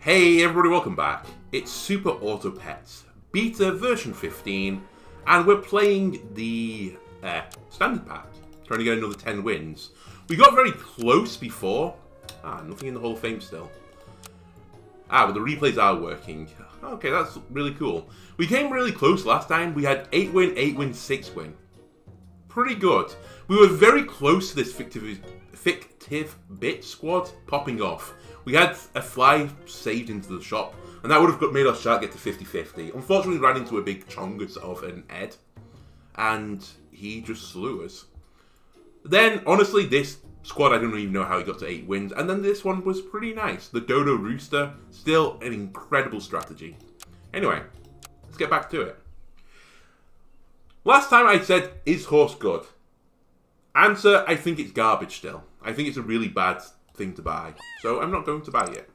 Hey everybody, welcome back. It's Super Auto Pets, beta version 15, and we're playing the standard pack, trying to get another 10 wins. We got very close before. Nothing in the Hall of Fame still. But the replays are working. Okay, that's really cool. We came really close last time. We had 8 win, 8 win, 6 win. Pretty good. We were very close to this fictive bit squad popping off. We had a fly saved into the shop, and that would have made our shark get to 50-50. Unfortunately, we ran into a big chongus of an Ed, and he just slew us. Then, honestly, this squad, I don't even know how he got to 8 wins, and then this one was pretty nice. The Dodo Rooster, still an incredible strategy. Anyway, let's get back to it. Last time I said, is horse good? Answer, I think it's garbage still. I think it's a really bad thing to buy. So I'm not going to buy it.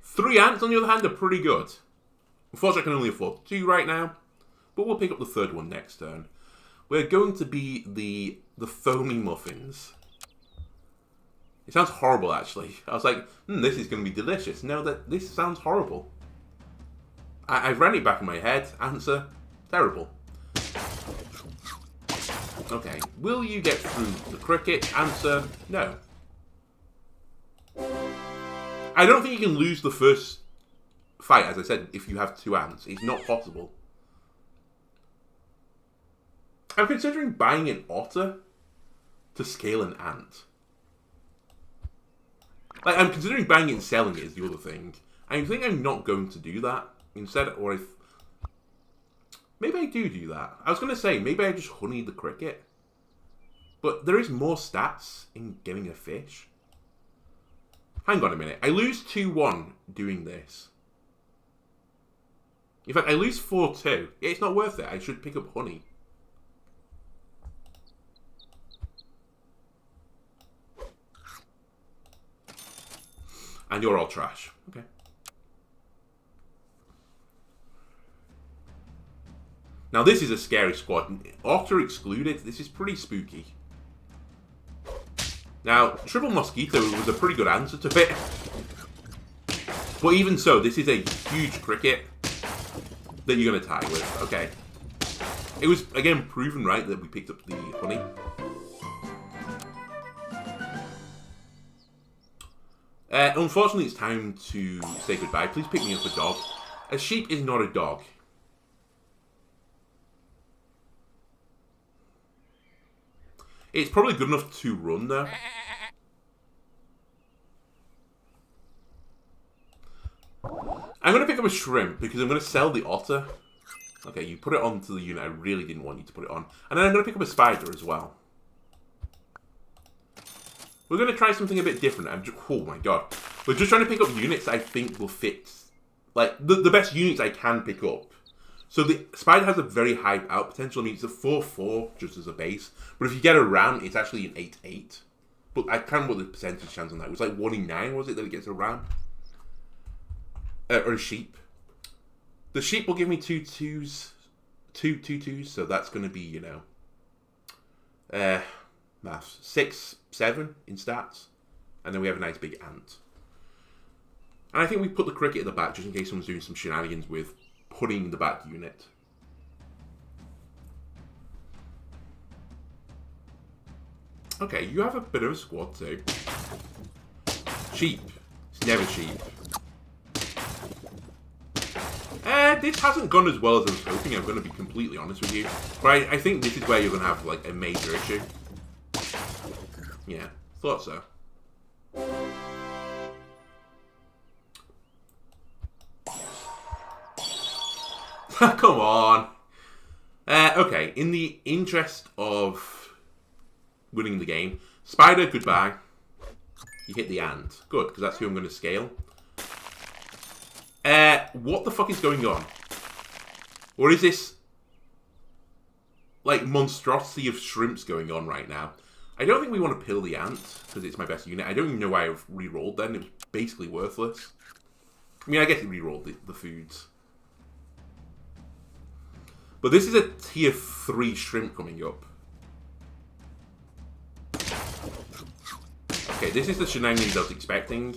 3 ants, on the other hand, are pretty good. Unfortunately, I can only afford 2 right now. But we'll pick up the 3rd one next turn. We're going to be the foamy muffins. It sounds horrible, actually. I was like, this is going to be delicious. No, this sounds horrible. I ran it back in my head. Answer, terrible. Okay, will you get through the cricket? Answer, no. I don't think you can lose the first fight, as I said, if you have 2 ants. It's not possible. I'm considering buying an otter to scale an ant. Like, I'm considering buying it and selling it is the other thing. I think I'm not going to do that. Instead, or if... Maybe I do that. I was going to say, maybe I just honey the cricket. But there is more stats in getting a fish. Hang on a minute. I lose 2-1 doing this. In fact, I lose 4-2. It's not worth it. I should pick up honey. And you're all trash. Okay. Now this is a scary squad. Otter excluded. This is pretty spooky. Now, Triple Mosquito was a pretty good answer to it. But even so, this is a huge cricket that you're going to tie with. Okay. It was, again, proven right that we picked up the honey. Unfortunately, it's time to say goodbye. Please pick me up a dog. A sheep is not a dog. It's probably good enough to run, though. I'm going to pick up a shrimp, because I'm going to sell the otter. Okay, you put it onto the unit. I really didn't want you to put it on. And then I'm going to pick up a spider as well. We're going to try something a bit different. Oh my god. We're just trying to pick up units I think will fit. Like, the best units I can pick up. So the spider has a very high out potential. I mean, it's a 4-4 just as a base. But if you get a ram, it's actually an 8-8. But I can't remember what the percentage chance on that. It was like 1 in 9, was it, that it gets a ram? Or a sheep. The sheep will give me 2 2s. 2 2s. So that's going to be, you know... maths. 6, 7 in stats. And then we have a nice big ant. And I think we put the cricket at the back just in case someone's doing some shenanigans with putting the back unit. Okay, you have a bit of a squad too. Sheep. It's never sheep. This hasn't gone as well as I was hoping, I'm going to be completely honest with you. But I think this is where you're going to have like a major issue. Yeah, thought so. Come on. Okay, in the interest of winning the game, spider, goodbye. You hit the ant. Good, because that's who I'm going to scale. What the fuck is going on? Or is this like monstrosity of shrimps going on right now? I don't think we want to pill the ant, because it's my best unit. I don't even know why I've re-rolled then. It was basically worthless. I mean, I guess it re-rolled the foods. But this is a tier 3 shrimp coming up. Okay, this is the shenanigans I was expecting.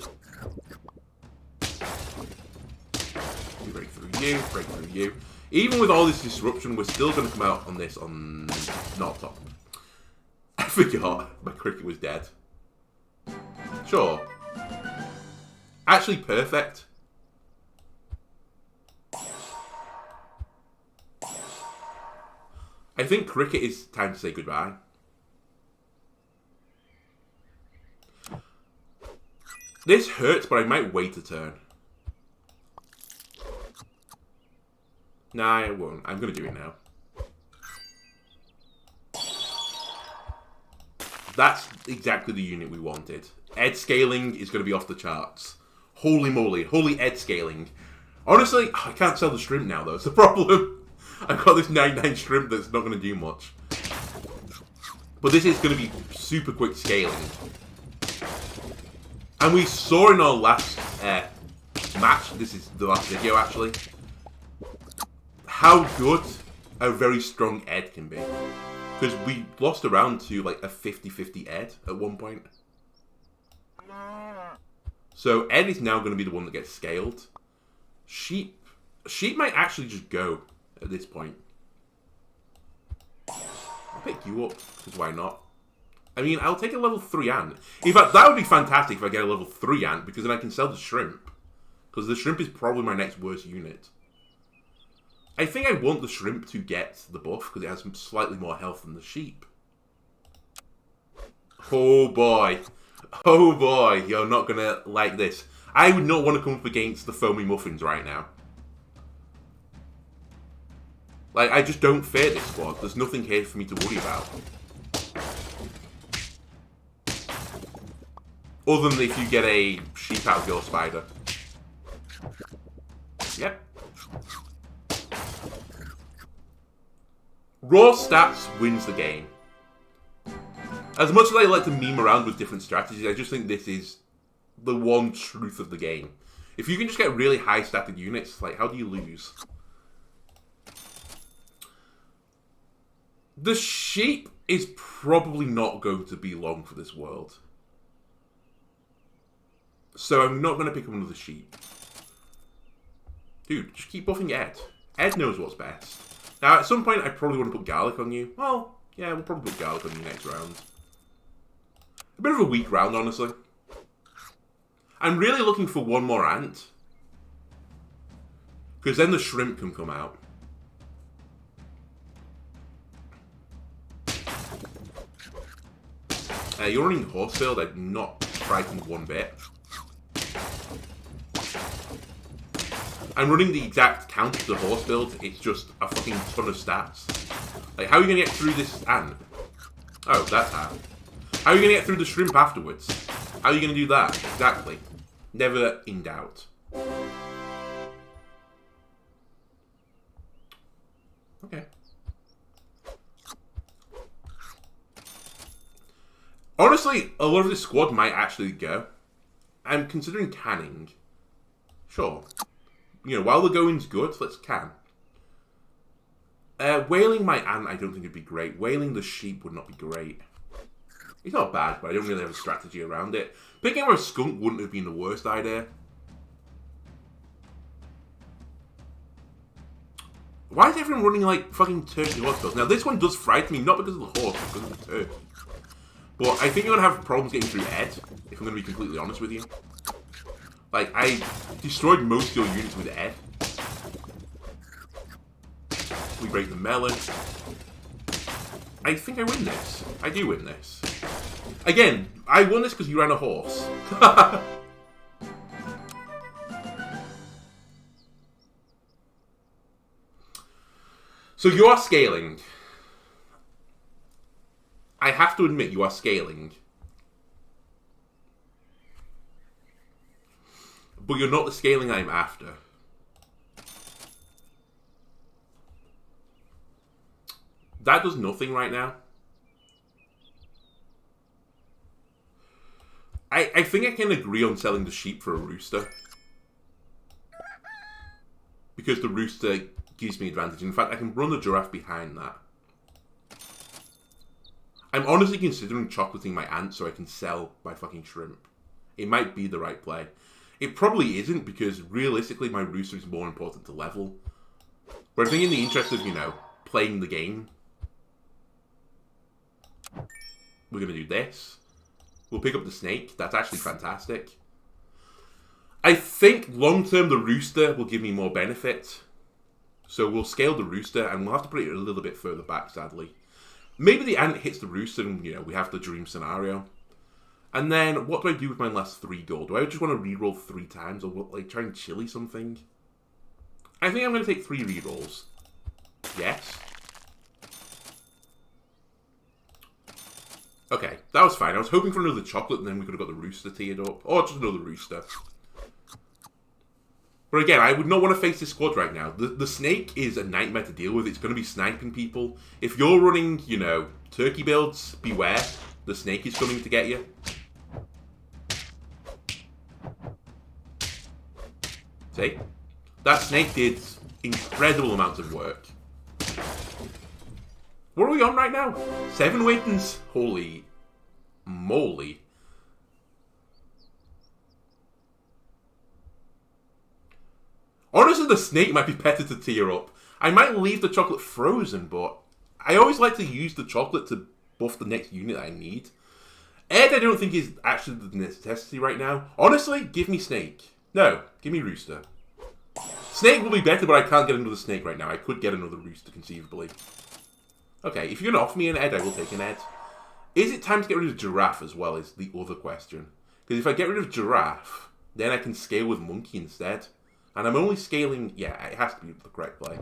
Break through you, break through you. Even with all this disruption, we're still going to come out on this on... not top. I forgot my cricket was dead. Sure. Actually, perfect. I think cricket is time to say goodbye. This hurts, but I might wait a turn. Nah, I won't. I'm going to do it now. That's exactly the unit we wanted. Ed scaling is going to be off the charts. Holy moly. Holy Ed scaling. Honestly, I can't sell the shrimp now, though. It's the problem. I've got this 9-9 shrimp that's not going to do much. But this is going to be super quick scaling. And we saw in our last match, this is the last video actually, how good a very strong Ed can be. Because we lost around to like a 50-50 Ed at one point. So Ed is now going to be the one that gets scaled. Sheep might actually just go at this point. I'll pick you up, because why not? I mean, I'll take a level 3 ant. In fact, that would be fantastic if I get a level 3 ant, because then I can sell the shrimp. Because the shrimp is probably my next worst unit. I think I want the shrimp to get the buff, because it has slightly more health than the sheep. Oh boy. Oh boy, you're not going to like this. I would not want to come up against the foamy muffins right now. Like, I just don't fear this squad. There's nothing here for me to worry about. Other than if you get a sheep out of your spider. Yep. Raw stats wins the game. As much as I like to meme around with different strategies, I just think this is the one truth of the game. If you can just get really high stated units, like, how do you lose? The sheep is probably not going to be long for this world. So I'm not going to pick up another sheep. Dude, just keep buffing Ed. Ed knows what's best. Now, at some point, I probably want to put garlic on you. Well, yeah, we'll probably put garlic on you next round. A bit of a weak round, honestly. I'm really looking for one more ant. Because then the shrimp can come out. You're running Horsefield. I'm not frightened one bit. I'm running the exact counter to horse build. It's just a fucking ton of stats. Like, how are you going to get through this ant? Oh, that's how. How are you going to get through the shrimp afterwards? How are you going to do that? Exactly. Never in doubt. Okay. Honestly, a lot of this squad might actually go. I'm considering canning. Sure. You know, while the going's good, let's can. Whaling my ant, I don't think would be great. Whaling the sheep would not be great. It's not bad, but I don't really have a strategy around it. Picking up a skunk wouldn't have been the worst idea. Why is everyone running like fucking turkey horse? Now this one does frighten me, not because of the horse, but because of the turkey. But I think you're going to have problems getting through Ed, if I'm going to be completely honest with you. Like, I destroyed most of your units with Ed. We break the melon. I think I win this. I do win this. Again, I won this because you ran a horse. So you are scaling. I have to admit you are scaling. But you're not the scaling I'm after. That does nothing right now. I think I can agree on selling the sheep for a rooster. Because the rooster gives me advantage. In fact, I can run the giraffe behind that. I'm honestly considering chocolating my ant so I can sell my fucking shrimp. It might be the right play. It probably isn't, because realistically my rooster is more important to level. But I think in the interest of, you know, playing the game, we're going to do this. We'll pick up the snake. That's actually fantastic. I think long-term the rooster will give me more benefit. So we'll scale the rooster, and we'll have to put it a little bit further back, sadly. Maybe the ant hits the rooster, and, you know, we have the dream scenario. And then, what do I do with my last 3 gold? Do I just want to reroll 3 times, or what, like try and chili something? I think I'm going to take 3 rerolls. Yes. Okay, that was fine. I was hoping for another chocolate, and then we could have got the rooster teared up. Or just another rooster. But again, I would not want to face this squad right now. The snake is a nightmare to deal with. It's going to be sniping people. If you're running, you know, turkey builds, beware. The snake is coming to get you. See? That snake did incredible amounts of work. What are we on right now? 7 wins? Holy moly. Honestly, the snake might be better to tear up. I might leave the chocolate frozen, but I always like to use the chocolate to buff the next unit I need. Ed, I don't think is actually the necessity right now. Honestly, give me snake. No, give me rooster. Snake will be better, but I can't get another snake right now. I could get another rooster, conceivably. Okay, if you're going to offer me an Ed, I will take an Ed. Is it time to get rid of giraffe as well, is the other question. Because if I get rid of giraffe, then I can scale with monkey instead. And I'm only scaling... Yeah, it has to be the correct play.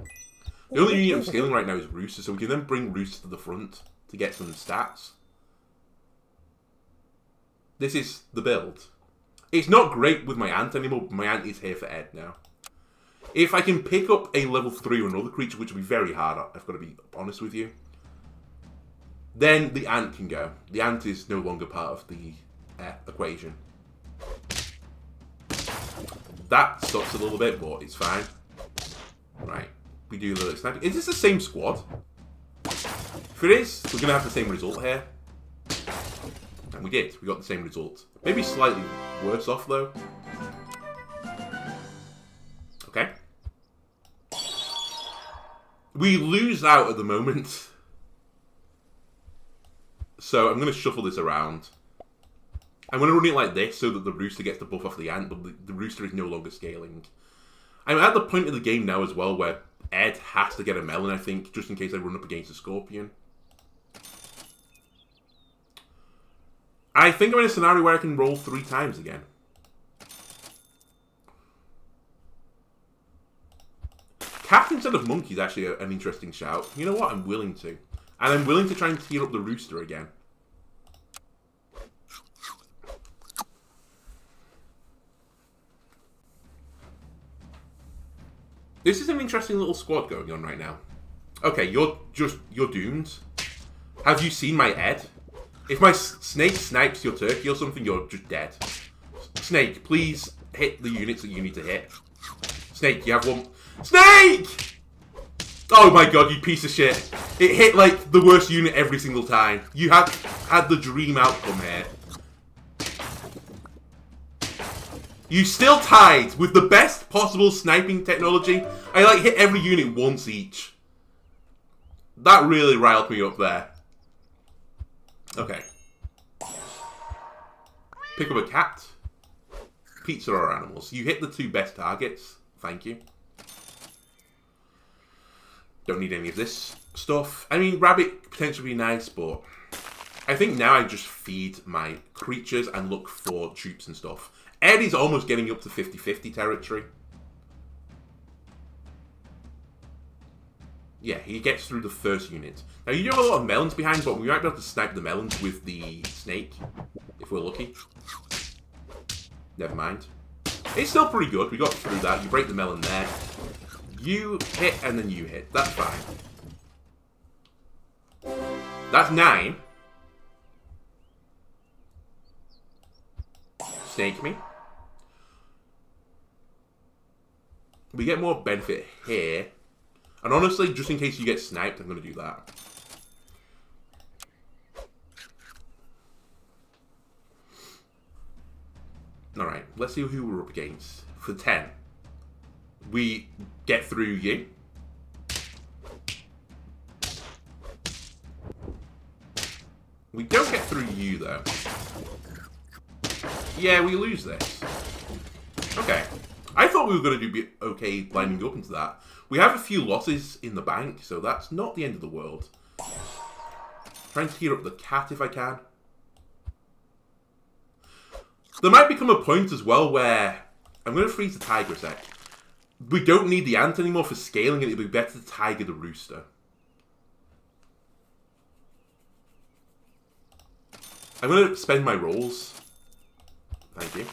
The only unit I'm scaling right now is rooster, so we can then bring rooster to the front to get some stats. This is the build. It's not great with my ant anymore, but my ant is here for Ed now. If I can pick up a level 3 or another creature, which will be very hard, I've got to be honest with you, then the ant can go. The ant is no longer part of the equation. That sucks a little bit, but it's fine. Right, we do a little sniping. Is this the same squad? If it is, we're going to have the same result here. And we did. We got the same result. Maybe slightly worse off, though. Okay. We lose out at the moment. So I'm going to shuffle this around. I'm going to run it like this so that the rooster gets the buff off the ant, but the rooster is no longer scaling. I'm at the point of the game now as well where Ed has to get a melon, I think, just in case I run up against a scorpion. I think I'm in a scenario where I can roll 3 times again. Cat instead of monkey is actually an interesting shout. You know what? I'm willing to. And I'm willing to try and tear up the rooster again. This is an interesting little squad going on right now. Okay, you're doomed. Have you seen my Ed? If my snake snipes your turkey or something, you're just dead. Snake, please hit the units that you need to hit. Snake, you have one. Snake! Oh my god, you piece of shit. It hit like the worst unit every single time. You had the dream outcome here. You still tied with the best possible sniping technology. I like hit every unit once each. That really riled me up there. Okay. Pick up a cat. Pizza or animals. You hit the 2 best targets. Thank you. Don't need any of this stuff. I mean, rabbit potentially be nice, but I think now I just feed my creatures and look for troops and stuff. Ed is almost getting up to 50-50 territory. Yeah, he gets through the first unit. Now, you do have a lot of melons behind, but we might be able to snipe the melons with the snake, if we're lucky. Never mind. It's still pretty good. We got through that. You break the melon there. You hit, and then you hit. That's fine. That's 9. Snake me. We get more benefit here. And honestly, just in case you get sniped, I'm going to do that. Alright, let's see who we're up against. For 10. We get through you. We don't get through you, though. Yeah, we lose this. Okay. I thought we were going to be okay lining up into that. We have a few losses in the bank, so that's not the end of the world. Trying to tear up the cat if I can. There might become a point as well where... I'm going to freeze the tiger a sec. We don't need the ant anymore for scaling, and it'd be better to tiger the rooster. I'm going to spend my rolls. Thank you.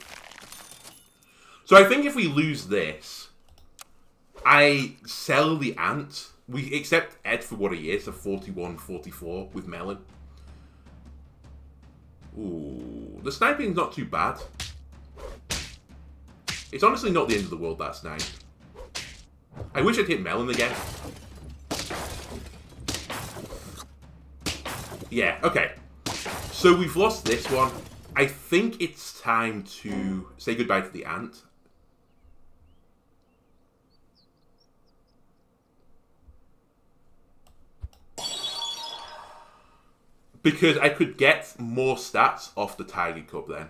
So I think if we lose this, I sell the ant. We accept Ed for what he is, a 41-44 with Melon. Ooh, the sniping's not too bad. It's honestly not the end of the world, that snipe. I wish I'd hit Melon again. Yeah, okay. So we've lost this one. I think it's time to say goodbye to the ant. Because I could get more stats off the Tiger Cub then.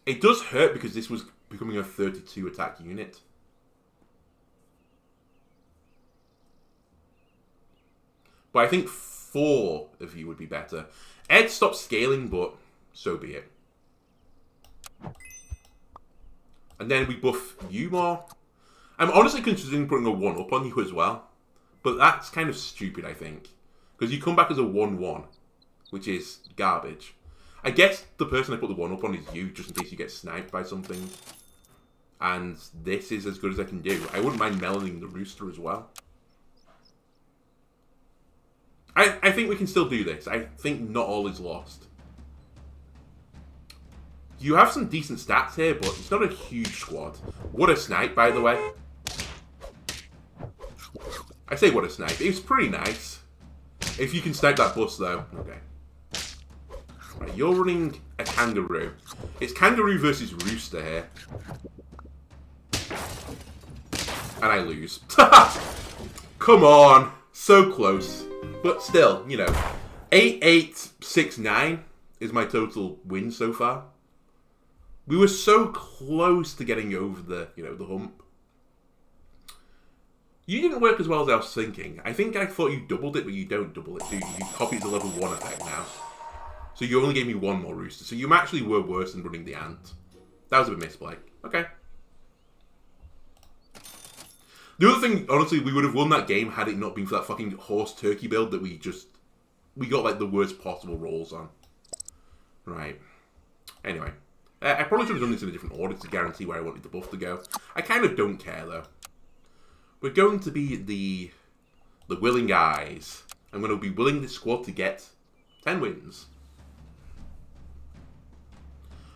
It does hurt because this was becoming a 32 attack unit. But I think 4 of you would be better. Ed stopped scaling, but so be it. And then we buff you more. I'm honestly considering putting a 1-up on you as well. But that's kind of stupid, I think. Because you come back as a 1-1. Which is garbage. I guess the person I put the 1-up on is you, just in case you get sniped by something. And this is as good as I can do. I wouldn't mind meloning the rooster as well. I think we can still do this. I think not all is lost. You have some decent stats here, but it's not a huge squad. What a snipe, by the way. I say what a snipe. It was pretty nice. If you can snipe that bus, though. Okay. Right, you're running a kangaroo. It's kangaroo versus rooster here. And I lose. Come on. So close. But still, you know. 8-8-6-9 is my total win so far. We were so close to getting over the, the hump. You didn't work as well as I was thinking. I think I thought you doubled it, but you don't double it, do you? You copied the level 1 effect now. So you only gave me 1 more rooster. So you actually were worse than running the ant. That was a bit misplay. Okay. The other thing, honestly, we would have won that game had it not been for that fucking horse turkey build that we got like the worst possible rolls on. Right. Anyway. I probably should have done this in a different order to guarantee where I wanted the buff to go. I kind of don't care, though. We're going to be the willing eyes. I'm going to be willing this squad to get 10 wins.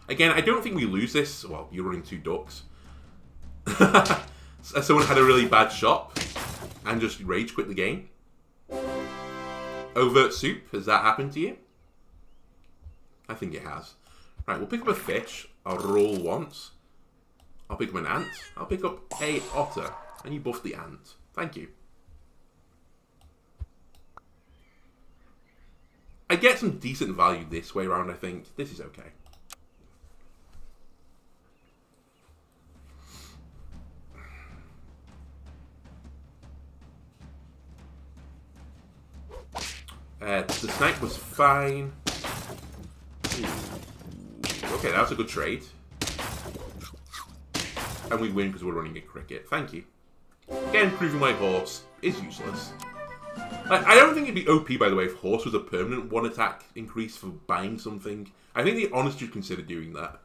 Again, I don't think we lose this. Well, you're running 2 ducks. Someone had a really bad shot and just rage quit the game. Overt soup, has that happened to you? I think it has. Right, we'll pick up a fish. I'll roll once. I'll pick up an ant. I'll pick up a otter. And you buff the ant. Thank you. I get some decent value this way around, I think. This is okay. The snipe was fine. Ooh. Okay, that was a good trade. And we win because we're running a cricket. Thank you. Again, proving my horse is useless. I don't think it'd be OP, by the way, if horse was a permanent 1 attack increase for buying something. I think they honestly should consider doing that.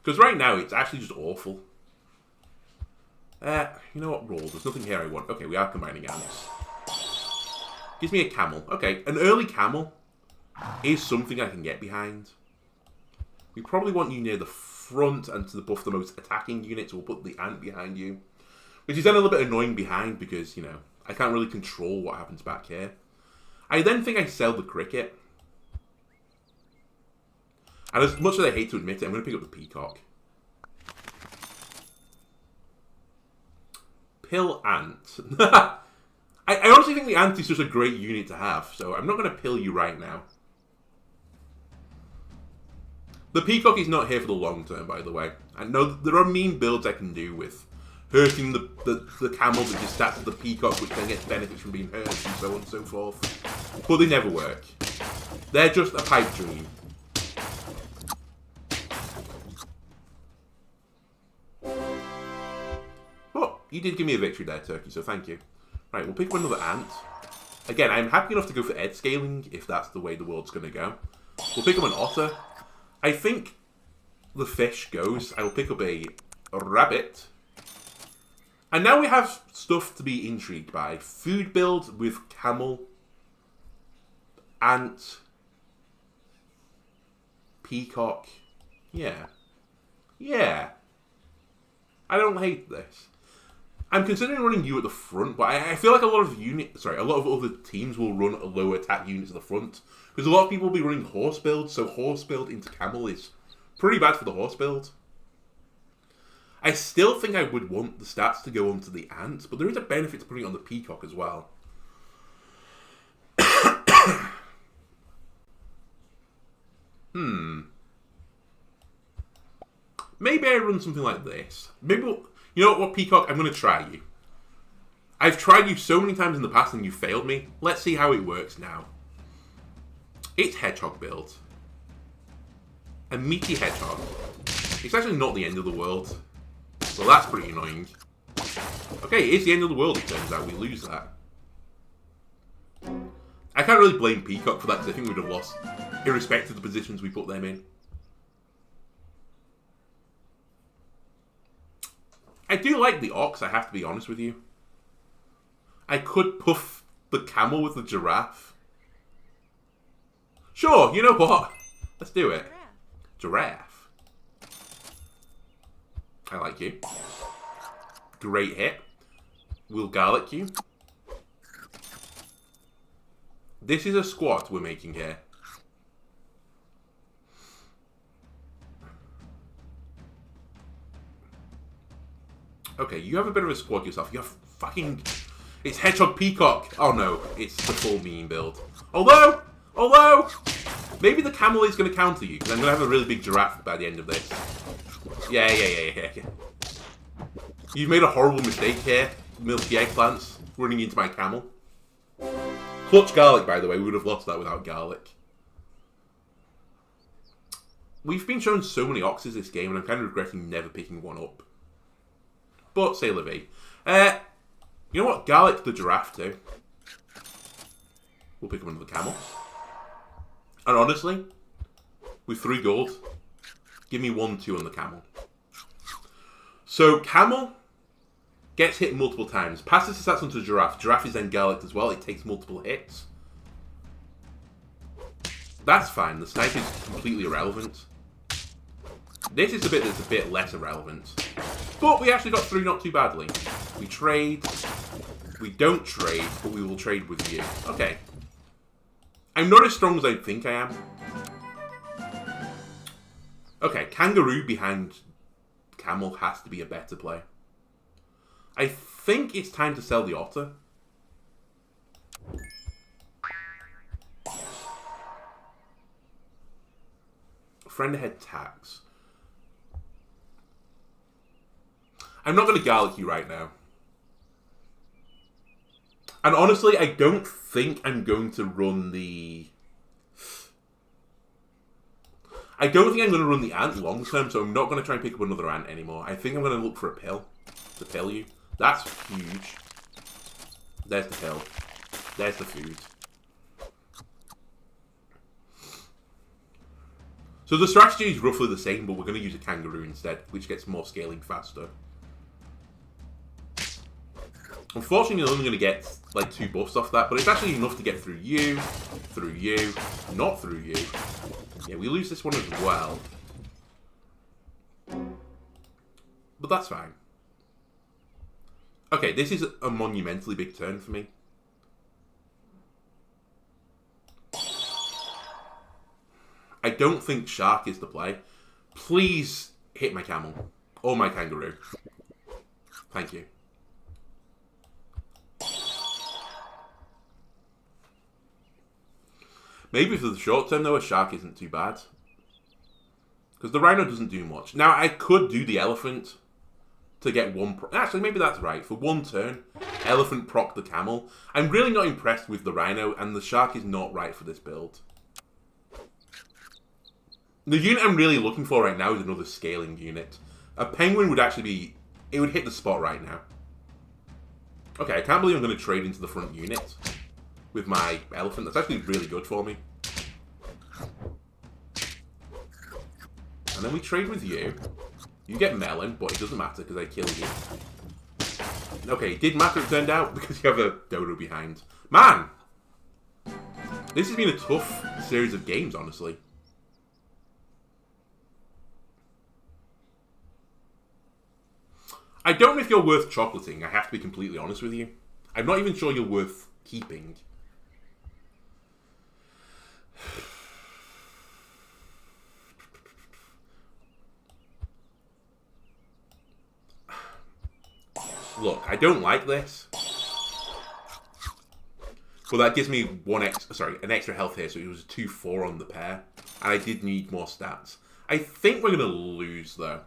Because right now, it's actually just awful. You know what? Roll. There's nothing here I want. Okay, we are combining ants. Gives me a camel. Okay, an early camel is something I can get behind. We probably want you near the front and to buff the most attacking unit, so we'll put the ant behind you. Which is then a little bit annoying behind because, I can't really control what happens back here. I then think I sell the cricket. And as much as I hate to admit it, I'm going to pick up the peacock. Pill ant. I honestly think the ant is just a great unit to have, so I'm not going to pill you right now. The peacock is not here for the long term, by the way. I know there are mean builds I can do with hurting the camel that just stats the peacock, which then gets benefits from being hurt, and so on and so forth. But they never work. They're just a pipe dream. Oh, you did give me a victory there, Turkey, so thank you. Right, we'll pick up another ant. Again, I'm happy enough to go for edge scaling, if that's the way the world's going to go. We'll pick up an otter. I think the fish goes. I will pick up a rabbit. And now we have stuff to be intrigued by. Food build with camel, ant, peacock. Yeah. Yeah. I don't hate this. I'm considering running you at the front, but I feel like a lot of other teams will run a low attack units at the front. Because a lot of people will be running horse build, so horse build into camel is pretty bad for the horse build. I still think I would want the stats to go onto the ant, but there is a benefit to putting it on the peacock as well. Maybe I run something like this. Maybe you know what, peacock? I'm going to try you. I've tried you so many times in the past and you failed me. Let's see how it works now. It's hedgehog build. A meaty hedgehog. It's actually not the end of the world. Well, that's pretty annoying. Okay, it's the end of the world, it turns out. We lose that. I can't really blame Peacock for that, because I think we'd have lost, irrespective of the positions we put them in. I do like the ox, I have to be honest with you. I could puff the camel with the giraffe. Sure, you know what? Let's do it. Giraffe. I like you. Great hit. We'll garlic you. This is a squad we're making here. Okay, you have a bit of a squad yourself. You have fucking... It's Hedgehog Peacock. Oh no, it's the full meme build. Although, maybe the camel is going to counter you, because I'm going to have a really big giraffe by the end of this. Yeah. You've made a horrible mistake here, milky eggplants, running into my camel. Clutch garlic, by the way. We would have lost that without garlic. We've been shown so many oxes this game, and I'm kind of regretting never picking one up. But, say la vie. You know what? Garlic the giraffe too. We'll pick up another camel. And honestly, with 3 gold, give me 1-2 on the camel. So, camel gets hit multiple times. Passes his stats onto giraffe. Giraffe is then garlic as well. It takes multiple hits. That's fine. The snipe is completely irrelevant. This is the bit that's a bit less irrelevant. But we actually got through not too badly. We trade. We don't trade, but we will trade with you. Okay. I'm not as strong as I think I am. Okay, kangaroo behind camel has to be a better play. I think it's time to sell the otter. Friend ahead tax. I'm not going to garlic you right now. And honestly, I don't think I'm going to run the... I don't think I'm going to run the ant long term, so I'm not going to try and pick up another ant anymore. I think I'm going to look for a pill to pill you. That's huge. There's the pill. There's the food. So the strategy is roughly the same, but we're going to use a kangaroo instead, which gets more scaling faster. Unfortunately, you're only going to get like 2 buffs off that, but it's actually enough to get through you, not through you. Yeah, we lose this one as well. But that's fine. Okay, this is a monumentally big turn for me. I don't think shark is the play. Please hit my camel. Or my kangaroo. Thank you. Maybe for the short term, though, a shark isn't too bad. Because the rhino doesn't do much. Now, I could do the elephant to get one... Actually, maybe that's right. For one turn, elephant proc the camel. I'm really not impressed with the rhino, and the shark is not right for this build. The unit I'm really looking for right now is another scaling unit. A penguin would actually be... It would hit the spot right now. Okay, I can't believe I'm going to trade into the front unit with my elephant. That's actually really good for me. And then we trade with you. You get melon, but it doesn't matter because I killed you. Okay, it did matter, it turned out, because you have a dodo behind. Man! This has been a tough series of games, honestly. I don't know if you're worth chocolating, I have to be completely honest with you. I'm not even sure you're worth keeping. Look, I don't like this. Well, that gives me an extra health here, so it was a 2-4 on the pair. And I did need more stats. I think we're going to lose, though.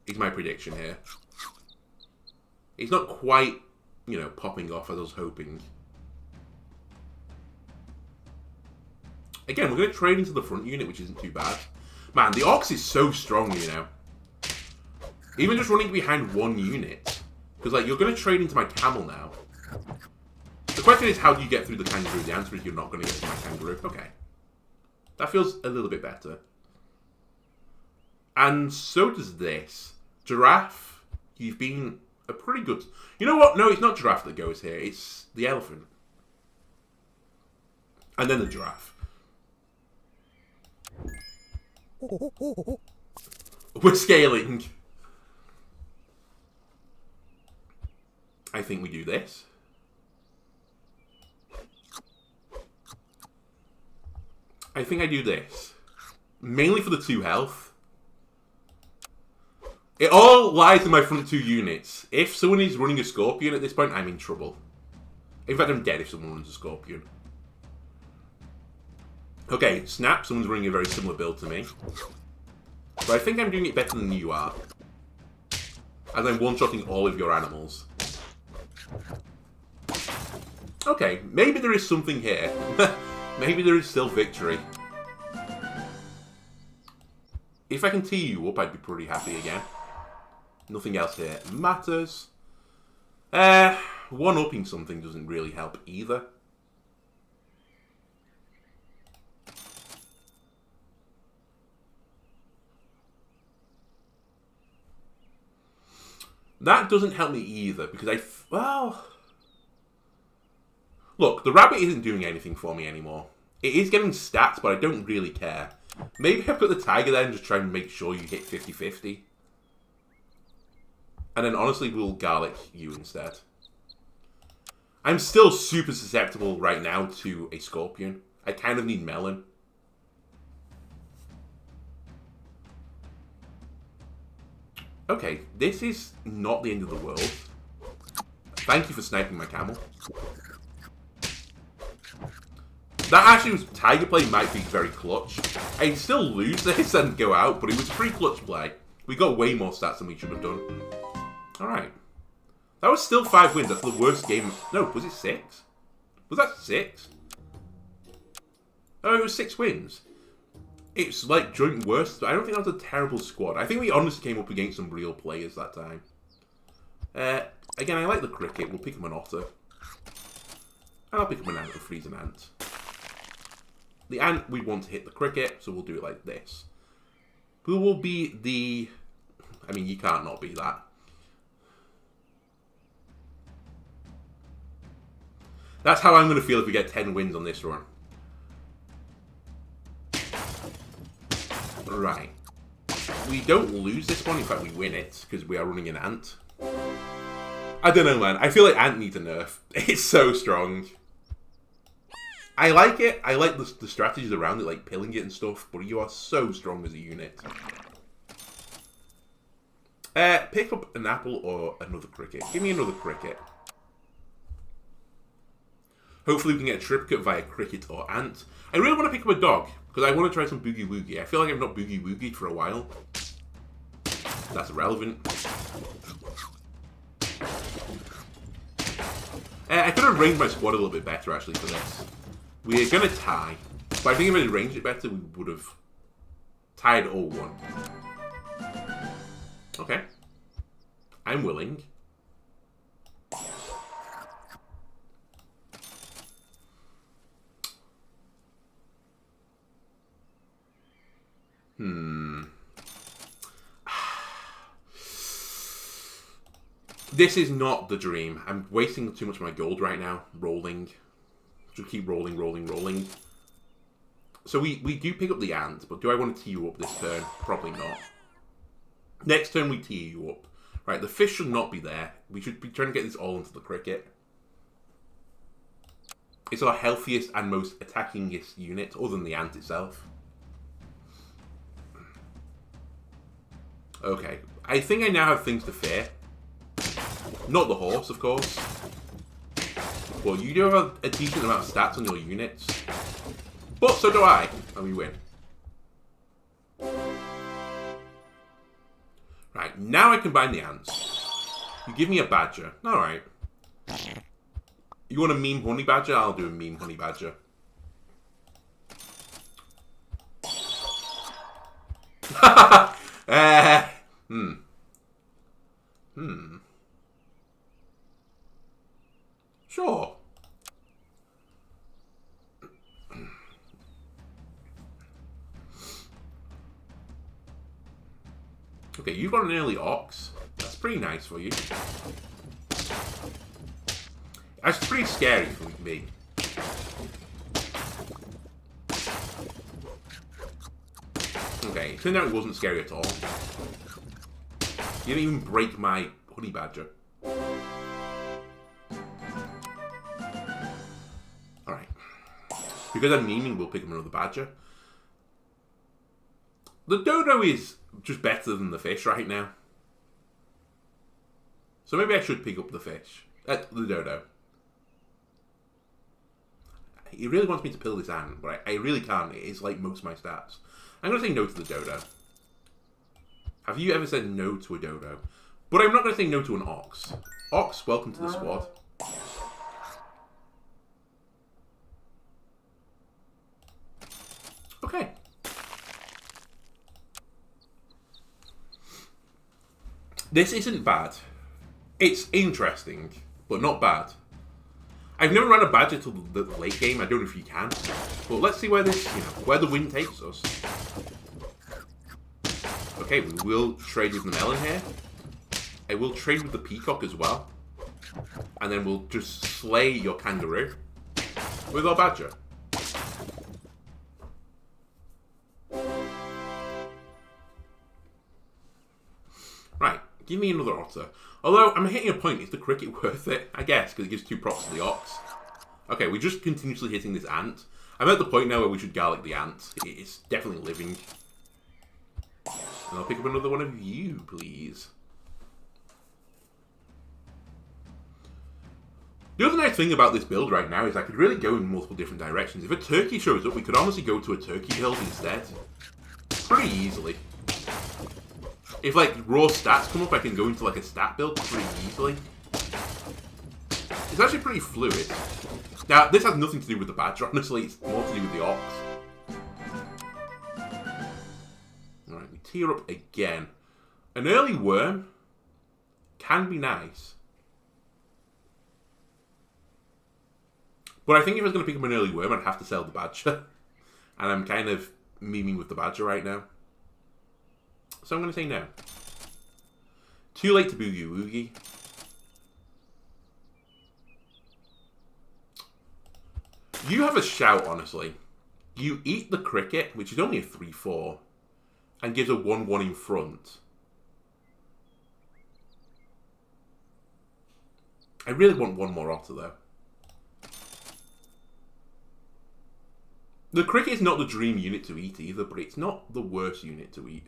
Is my prediction here. It's not quite, you know, popping off as I was hoping. Again, we're going to trade into the front unit, which isn't too bad. Man, the Ox is so strong, you know. Even just running behind one unit. Because, like, you're going to trade into my camel now. The question is, how do you get through the kangaroo? The answer is you're not going to get through my kangaroo. Okay. That feels a little bit better. And so does this. Giraffe, you've been a pretty good... You know what? No, it's not giraffe that goes here. It's the elephant. And then the giraffe. We're scaling. I think we do this. I think I do this. Mainly for the 2 health. It all lies in my front 2 units. If someone is running a scorpion at this point, I'm in trouble. In fact, I'm dead if someone runs a scorpion. Okay, snap. Someone's running a very similar build to me. But I think I'm doing it better than you are. As I'm one-shotting all of your animals. Okay, maybe there is something here. Maybe there is still victory. If I can tee you up, I'd be pretty happy again. Nothing else here matters. One-upping something doesn't really help either. That doesn't help me either, because well... Look, the rabbit isn't doing anything for me anymore. It is getting stats, but I don't really care. Maybe I put the tiger there and just try and make sure you hit 50-50. And then honestly, we'll garlic you instead. I'm still super susceptible right now to a scorpion. I kind of need melon. Okay, this is not the end of the world. Thank you for sniping my camel. That actually was... Tiger play might be very clutch. I'd still lose this and go out, but it was a pretty clutch play. We got way more stats than we should have done. Alright. That was still 5 wins. That's the worst game... No, was it 6? Was that 6? Oh, it was 6 wins. It's like joint worst. I don't think that was a terrible squad. I think we honestly came up against some real players that time. Again, I like the cricket. We'll pick him an otter. And I'll pick him an ant and freeze an ant. The ant, we want to hit the cricket, so we'll do it like this. Who will be the... I mean, you can't not be that. That's how I'm going to feel if we get 10 wins on this run. Right. We don't lose this one, in fact we win it, because we are running an ant. I don't know, man. I feel like ant needs a nerf. It's so strong. I like it. I like the strategies around it, like pilling it and stuff, but you are so strong as a unit. Pick up an apple or another cricket. Give me another cricket. Hopefully we can get a triplicate via cricket or ant. I really want to pick up a dog, because I want to try some Boogie Woogie. I feel like I've not Boogie Woogied for a while. That's irrelevant. I could have arranged my squad a little bit better, actually, for this. We're going to tie. But I think if I had arranged it better, we would have tied all one. Okay. I'm willing. This is not the dream. I'm wasting too much of my gold right now. Rolling. Just keep rolling, rolling, rolling. So we do pick up the ant, but do I want to tee you up this turn? Probably not. Next turn we tee you up. Right, the fish should not be there. We should be trying to get this all into the cricket. It's our healthiest and most attackingest unit, other than the ant itself. Okay, I think I now have things to fear. Not the horse, of course. Well, you do have a decent amount of stats on your units. But so do I, and we win. Right, now I combine the ants. You give me a badger. Alright. You want a meme honey badger? I'll do a meme honey badger. Sure. Okay, you've got an early ox. That's pretty nice for you. That's pretty scary for me. Okay, it turned out it wasn't scary at all. You didn't even break my honey badger. Alright. Because I'm memeing, we'll pick up another badger. The dodo is just better than the fish right now. So maybe I should pick up the fish. The dodo. He really wants me to pill this ant, but I really can't. It's like most of my stats. I'm going to say no to the dodo. Have you ever said no to a dodo? But I'm not going to say no to an ox. Ox, welcome to the squad. Okay. This isn't bad. It's interesting, but not bad. I've never run a badger till the late game. I don't know if you can. But let's see where this, where the wind takes us. Okay, we will trade with the melon here. I will trade with the peacock as well. And then we'll just slay your kangaroo with our badger. Right, give me another otter. Although, I'm hitting a point. Is the cricket worth it? I guess, because it gives 2 props to the ox. Okay, we're just continuously hitting this ant. I'm at the point now where we should garlic the ant. It's definitely living. And I'll pick up another one of you, please. The other nice thing about this build right now is I could really go in multiple different directions. If a turkey shows up, we could honestly go to a turkey build instead. Pretty easily. If, like, raw stats come up, I can go into, like, a stat build pretty easily. It's actually pretty fluid. Now, this has nothing to do with the badger, honestly. It's more to do with the ox. Alright, we tee her up again. An early worm can be nice. But I think if I was going to pick up an early worm, I'd have to sell the badger. And I'm kind of memeing with the badger right now. So I'm going to say no. Too late to Boogie Woogie. You have a shout, honestly. You eat the cricket, which is only a 3-4, and gives a 1-1 in front. I really want one more otter, though. The cricket is not the dream unit to eat either, but it's not the worst unit to eat.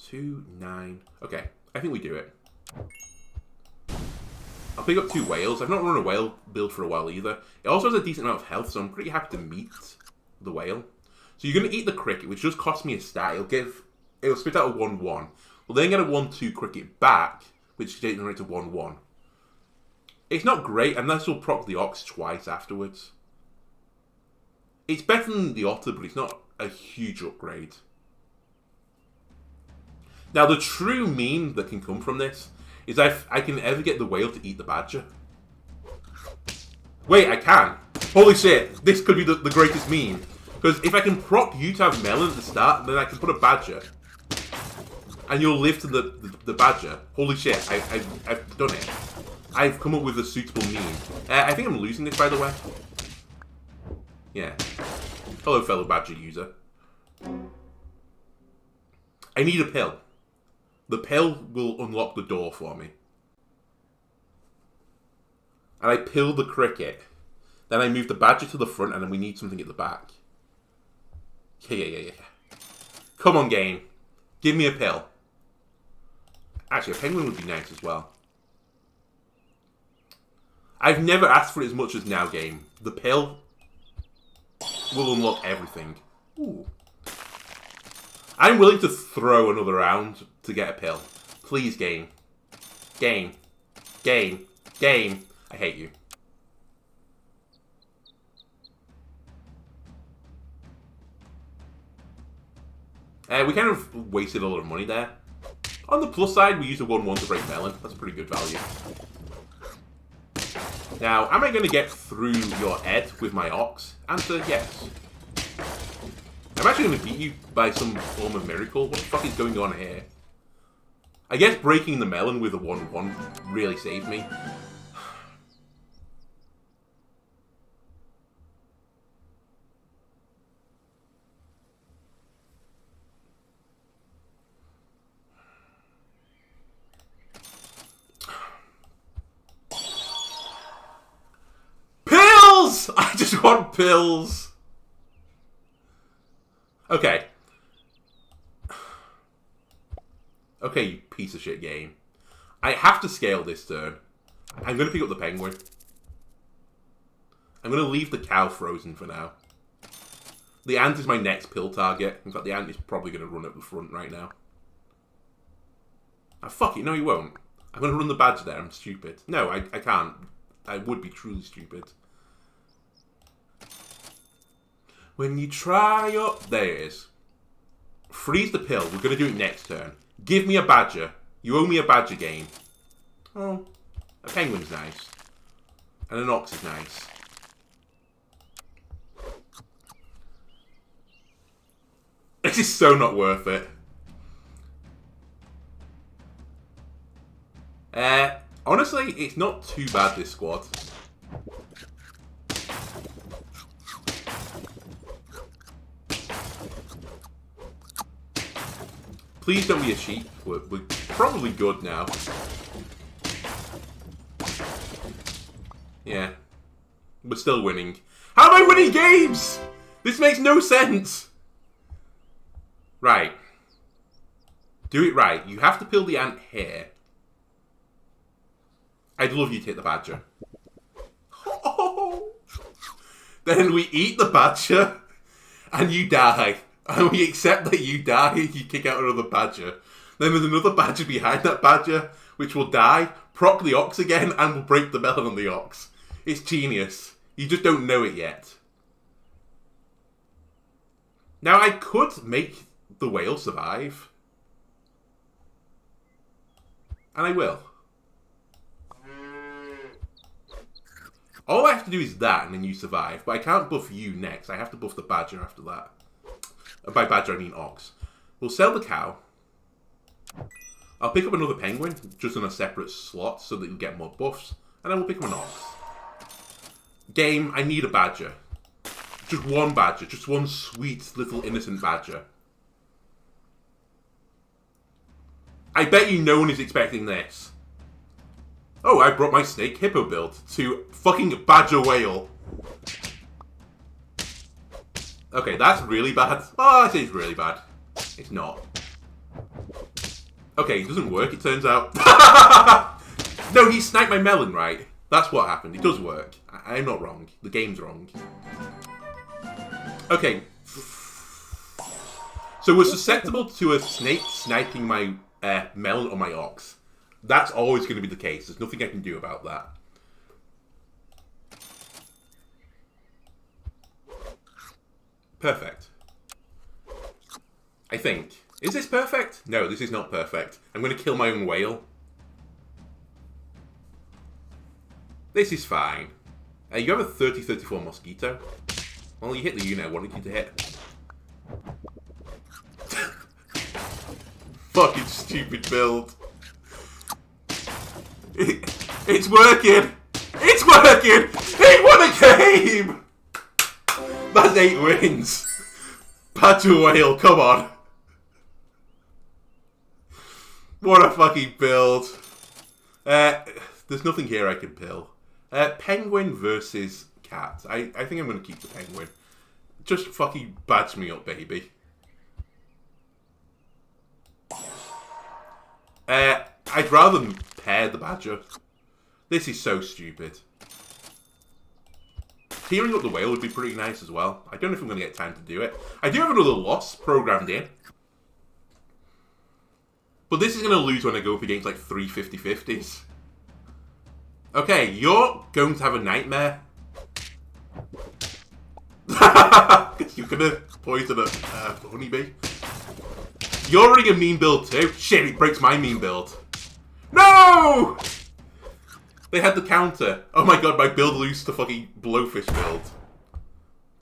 2, 9. Okay, I think we do it. I'll pick up 2 whales. I've not run a whale build for a while either. It also has a decent amount of health, so I'm pretty happy to meet the whale. So you're going to eat the cricket, which just costs me a stat. It'll spit out a 1-1. We'll then get a 1-2 cricket back, which generates a 1-1. It's not great, unless we'll proc the ox twice afterwards. It's better than the otter, but it's not a huge upgrade. Now, the true meme that can come from this is I can ever get the whale to eat the badger. Wait, I can. Holy shit, this could be the greatest meme. Because if I can proc you to have melon at the start, then I can put a badger. And you'll live to the badger. Holy shit, I've done it. I've come up with a suitable meme. I think I'm losing this, by the way. Yeah. Hello, fellow badger user. I need a pill. The pill will unlock the door for me. And I pill the cricket. Then I move the badger to the front, and then we need something at the back. Yeah. Come on, game. Give me a pill. Actually, a penguin would be nice as well. I've never asked for it as much as now, game. The pill will unlock everything. Ooh. I'm willing to throw another round to get a pill. Please, game. Game. I hate you. We kind of wasted a lot of money there. On the plus side, we used a 1-1 to break melon. That's pretty good value. Now, am I going to get through your head with my ox? Answer, yes. I'm actually going to beat you by some form of miracle. What the fuck is going on here? I guess breaking the melon with a 1-1 really saved me. Pills! I just want pills. Okay. Okay, you piece of shit game. I have to scale this turn. I'm going to pick up the penguin. I'm going to leave the cow frozen for now. The ant is my next pill target. In fact, the ant is probably going to run at the front right now. Ah, fuck it. No, he won't. I'm going to run the badger there. I'm stupid. No, I can't. I would be truly stupid. When you try your... There it is. Freeze the pill. We're going to do it next turn. Give me a badger. You owe me a badger game. Oh. A penguin's nice. And an ox is nice. This is so not worth it. Honestly, it's not too bad, this squad. Please don't be a sheep. We're probably good now. Yeah. We're still winning. How am I winning games? This makes no sense. Right. Do it right. You have to pill the ant here. I'd love you to hit the badger. Oh. Then we eat the badger and you die. And we accept that you die, you kick out another badger. Then there's another badger behind that badger, which will die, proc the ox again, and will break the melon on the ox. It's genius. You just don't know it yet. Now, I could make the whale survive. And I will. All I have to do is that, and then you survive. But I can't buff you next. I have to buff the badger after that. And by badger, I mean ox. We'll sell the cow. I'll pick up another penguin, just in a separate slot, so that you'll get more buffs. And then we'll pick up an ox. Game, I need a badger. Just one badger. Just one sweet, little, innocent badger. I bet you no one is expecting this. Oh, I brought my snake hippo build to fucking badger whale. Okay, that's really bad. Oh, I say it's really bad. It's not. Okay, it doesn't work, it turns out. No, he sniped my melon, right? That's what happened. It does work. I'm not wrong. The game's wrong. Okay. So we're susceptible to a snake sniping my melon or my ox. That's always going to be the case. There's nothing I can do about that. Perfect. I think. Is this perfect? No, this is not perfect. I'm going to kill my own whale. This is fine. You have a 30-34 mosquito. Well, you hit the unit I wanted you to hit. Fucking stupid build. It's working! It's working! He won a game! That's 8 wins. Badger whale, come on. What a fucking build. There's nothing here I can pill. Penguin versus cat. I think I'm going to keep the penguin. Just fucking badge me up, baby. I'd rather pair the badger. This is so stupid. Tearing up the whale would be pretty nice as well. I don't know if I'm going to get time to do it. I do have another loss programmed in. But this is going to lose when I go up against like 3 50-50s. Okay, you're going to have a nightmare. Because you're going to poison a honeybee. You're running a mean build too. Shit, it breaks my mean build. No! They had the counter. Oh my god, my build loses to fucking blowfish build.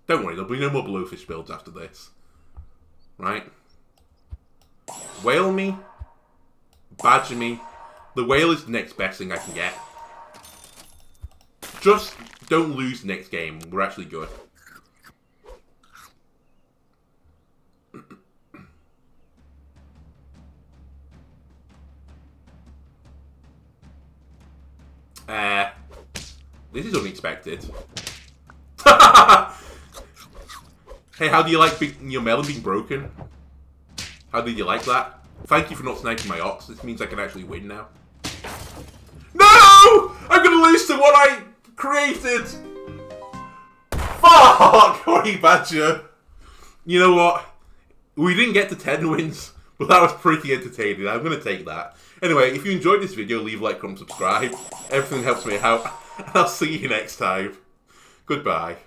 Don't worry, there'll be no more blowfish builds after this. Right? Whale me. Badger me. The whale is the next best thing I can get. Just don't lose the next game. We're actually good. This is unexpected. Hey, how do you like your melon being broken? How did you like that? Thank you for not sniping my ox. This means I can actually win now. No! I'm gonna lose to what I created! Fuck! Honey Badger! You know what? We didn't get to 10 wins, but that was pretty entertaining. I'm gonna take that. Anyway, if you enjoyed this video, leave a like, comment, subscribe. Everything helps me out. And I'll see you next time. Goodbye.